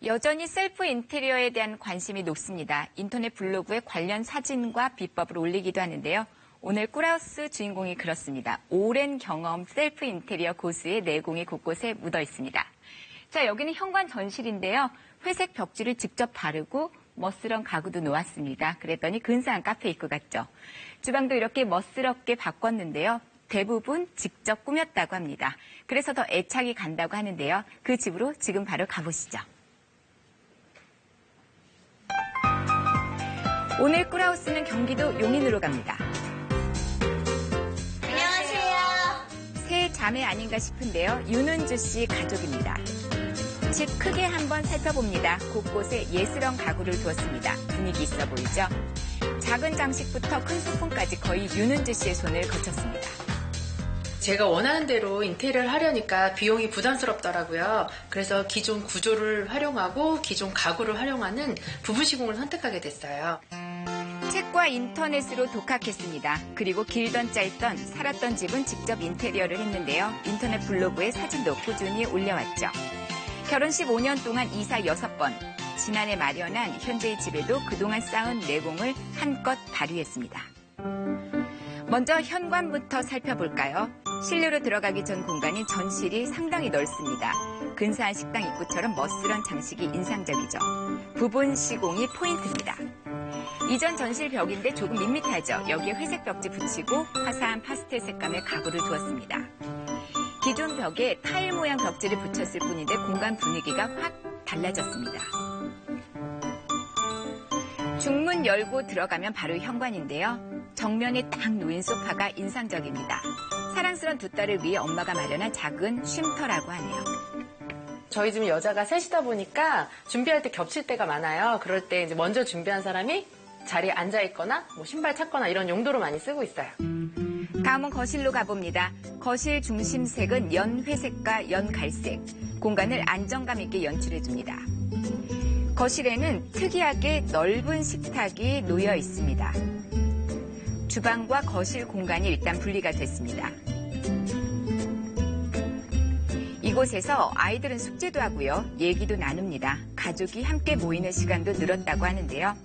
여전히 셀프 인테리어에 대한 관심이 높습니다. 인터넷 블로그에 관련 사진과 비법을 올리기도 하는데요. 오늘 꿀하우스 주인공이 그렇습니다. 오랜 경험 셀프 인테리어 고수의 내공이 곳곳에 묻어 있습니다. 자, 여기는 현관 전실인데요. 회색 벽지를 직접 바르고 멋스런 가구도 놓았습니다. 그랬더니 근사한 카페 입구 같죠. 주방도 이렇게 멋스럽게 바꿨는데요. 대부분 직접 꾸몄다고 합니다. 그래서 더 애착이 간다고 하는데요. 그 집으로 지금 바로 가보시죠. 오늘 꿀하우스는 경기도 용인으로 갑니다. 안녕하세요. 세 자매 아닌가 싶은데요. 윤은주 씨 가족입니다. 집 크게 한번 살펴봅니다. 곳곳에 예스런 가구를 두었습니다. 분위기 있어 보이죠? 작은 장식부터 큰 소품까지 거의 윤은주 씨의 손을 거쳤습니다. 제가 원하는 대로 인테리어를 하려니까 비용이 부담스럽더라고요. 그래서 기존 구조를 활용하고 기존 가구를 활용하는 부부 시공을 선택하게 됐어요. 책과 인터넷으로 독학했습니다. 그리고 길던 짧던 살았던 집은 직접 인테리어를 했는데요. 인터넷 블로그에 사진도 꾸준히 올려왔죠. 결혼 15년 동안 이사 6번, 지난해 마련한 현재의 집에도 그동안 쌓은 내공을 한껏 발휘했습니다. 먼저 현관부터 살펴볼까요? 실내로 들어가기 전 공간인 전실이 상당히 넓습니다. 근사한 식당 입구처럼 멋스런 장식이 인상적이죠. 부분 시공이 포인트입니다. 이전 전실 벽인데 조금 밋밋하죠. 여기에 회색 벽지 붙이고 화사한 파스텔 색감의 가구를 두었습니다. 기존 벽에 타일 모양 벽지를 붙였을 뿐인데 공간 분위기가 확 달라졌습니다. 중문 열고 들어가면 바로 현관인데요. 정면에 딱 놓인 소파가 인상적입니다. 사랑스러운 두 딸을 위해 엄마가 마련한 작은 쉼터라고 하네요. 저희 집은 여자가 셋이다 보니까 준비할 때 겹칠 때가 많아요. 그럴 때 이제 먼저 준비한 사람이 자리에 앉아 있거나 뭐 신발 찾거나 이런 용도로 많이 쓰고 있어요. 다음은 거실로 가봅니다. 거실 중심색은 연회색과 연갈색. 공간을 안정감 있게 연출해줍니다. 거실에는 특이하게 넓은 식탁이 놓여 있습니다. 주방과 거실 공간이 일단 분리가 됐습니다. 이곳에서 아이들은 숙제도 하고요. 얘기도 나눕니다. 가족이 함께 모이는 시간도 늘었다고 하는데요.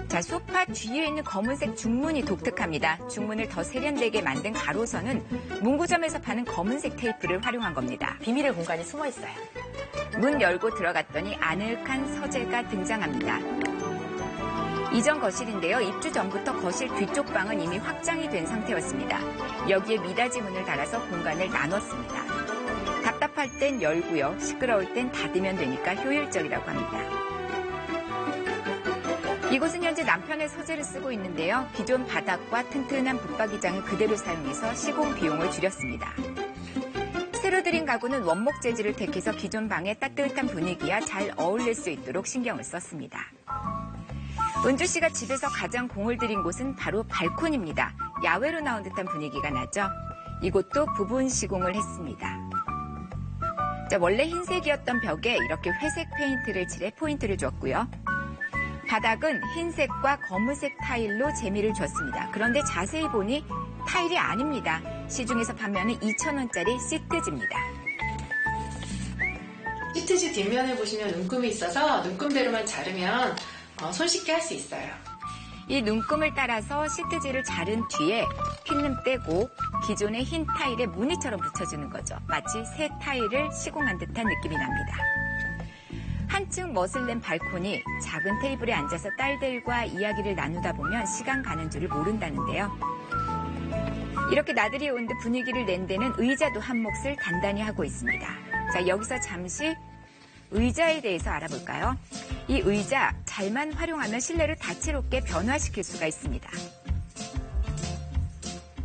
자, 소파 뒤에 있는 검은색 중문이 독특합니다. 중문을 더 세련되게 만든 가로선은 문구점에서 파는 검은색 테이프를 활용한 겁니다. 비밀의 공간이 숨어 있어요. 문 열고 들어갔더니 아늑한 서재가 등장합니다. 이전 거실인데요. 입주 전부터 거실 뒤쪽 방은 이미 확장이 된 상태였습니다. 여기에 미닫이 문을 달아서 공간을 나눴습니다. 답답할 땐 열고요. 시끄러울 땐 닫으면 되니까 효율적이라고 합니다. 이곳은 현재 남편의 서재를 쓰고 있는데요. 기존 바닥과 튼튼한 붙박이장을 그대로 사용해서 시공 비용을 줄였습니다. 새로 들인 가구는 원목 재질을 택해서 기존 방의 따뜻한 분위기와 잘 어울릴 수 있도록 신경을 썼습니다. 은주 씨가 집에서 가장 공을 들인 곳은 바로 발코니입니다. 야외로 나온 듯한 분위기가 나죠. 이곳도 부분 시공을 했습니다. 자, 원래 흰색이었던 벽에 이렇게 회색 페인트를 칠해 포인트를 줬고요. 바닥은 흰색과 검은색 타일로 재미를 줬습니다. 그런데 자세히 보니 타일이 아닙니다. 시중에서 판매하는 2,000원짜리 시트지입니다. 시트지 뒷면에 보시면 눈금이 있어서 눈금대로만 자르면 손쉽게 할 수 있어요. 이 눈금을 따라서 시트지를 자른 뒤에 필름 떼고 기존의 흰 타일에 무늬처럼 붙여주는 거죠. 마치 새 타일을 시공한 듯한 느낌이 납니다. 한층 멋을 낸 발코니, 작은 테이블에 앉아서 딸들과 이야기를 나누다 보면 시간 가는 줄을 모른다는데요. 이렇게 나들이 온 듯 분위기를 낸 데는 의자도 한 몫을 단단히 하고 있습니다. 자, 여기서 잠시 의자에 대해서 알아볼까요? 이 의자 잘만 활용하면 실내를 다채롭게 변화시킬 수가 있습니다.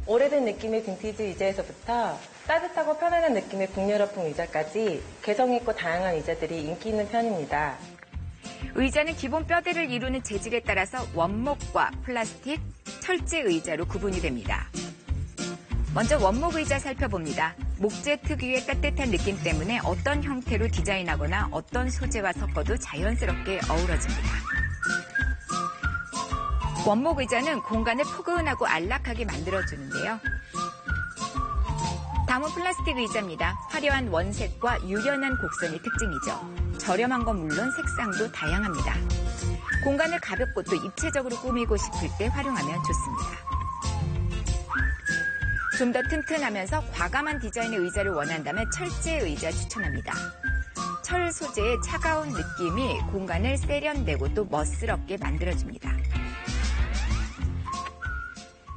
오래된 느낌의 빈티지 의자에서부터 따뜻하고 편안한 느낌의 북유럽풍 의자까지 개성 있고 다양한 의자들이 인기 있는 편입니다. 의자는 기본 뼈대를 이루는 재질에 따라서 원목과 플라스틱, 철제 의자로 구분이 됩니다. 먼저 원목 의자 살펴봅니다. 목재 특유의 따뜻한 느낌 때문에 어떤 형태로 디자인하거나 어떤 소재와 섞어도 자연스럽게 어우러집니다. 원목 의자는 공간을 포근하고 안락하게 만들어주는데요. 다음은 플라스틱 의자입니다. 화려한 원색과 유연한 곡선이 특징이죠. 저렴한 건 물론 색상도 다양합니다. 공간을 가볍고 또 입체적으로 꾸미고 싶을 때 활용하면 좋습니다. 좀 더 튼튼하면서 과감한 디자인의 의자를 원한다면 철제 의자 추천합니다. 철 소재의 차가운 느낌이 공간을 세련되고 또 멋스럽게 만들어줍니다.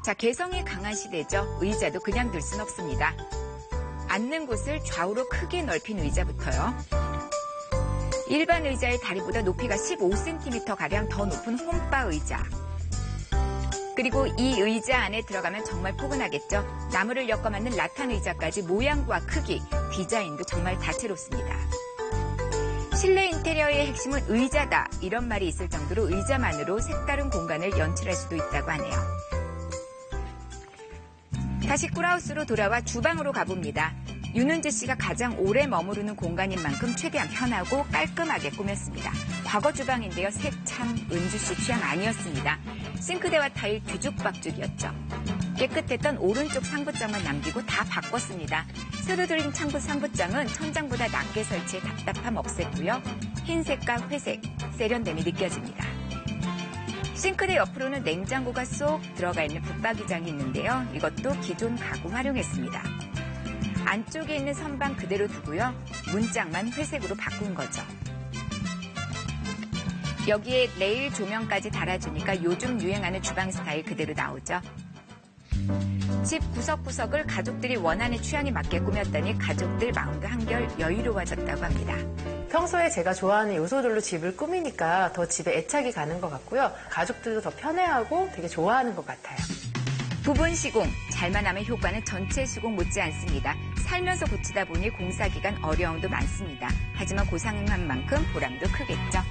자, 개성이 강한 시대죠. 의자도 그냥 둘 순 없습니다. 앉는 곳을 좌우로 크게 넓힌 의자부터요. 일반 의자의 다리보다 높이가 15cm가량 더 높은 홈바 의자. 그리고 이 의자 안에 들어가면 정말 포근하겠죠. 나무를 엮어 만든 라탄 의자까지 모양과 크기, 디자인도 정말 다채롭습니다. 실내 인테리어의 핵심은 의자다. 이런 말이 있을 정도로 의자만으로 색다른 공간을 연출할 수도 있다고 하네요. 다시 꿀하우스로 돌아와 주방으로 가봅니다. 윤은주 씨가 가장 오래 머무르는 공간인 만큼 최대한 편하고 깔끔하게 꾸몄습니다. 과거 주방인데요. 색 참 은주 씨 취향 아니었습니다. 싱크대와 타일 뒤죽박죽이었죠. 깨끗했던 오른쪽 상부장만 남기고 다 바꿨습니다. 새로 들린 상부장은 천장보다 낮게 설치해 답답함 없앴고요. 흰색과 회색, 세련됨이 느껴집니다. 싱크대 옆으로는 냉장고가 쏙 들어가 있는 붙박이장이 있는데요. 이것도 기존 가구 활용했습니다. 안쪽에 있는 선반 그대로 두고요. 문짝만 회색으로 바꾼 거죠. 여기에 레일 조명까지 달아주니까 요즘 유행하는 주방 스타일 그대로 나오죠. 집 구석구석을 가족들이 원하는 취향에 맞게 꾸몄더니 가족들 마음도 한결 여유로워졌다고 합니다. 평소에 제가 좋아하는 요소들로 집을 꾸미니까 더 집에 애착이 가는 것 같고요. 가족들도 더 편해하고 되게 좋아하는 것 같아요. 부분 시공, 잘만 하면 효과는 전체 시공 못지않습니다. 살면서 고치다 보니 공사기간 어려움도 많습니다. 하지만 고상한 만큼 보람도 크겠죠.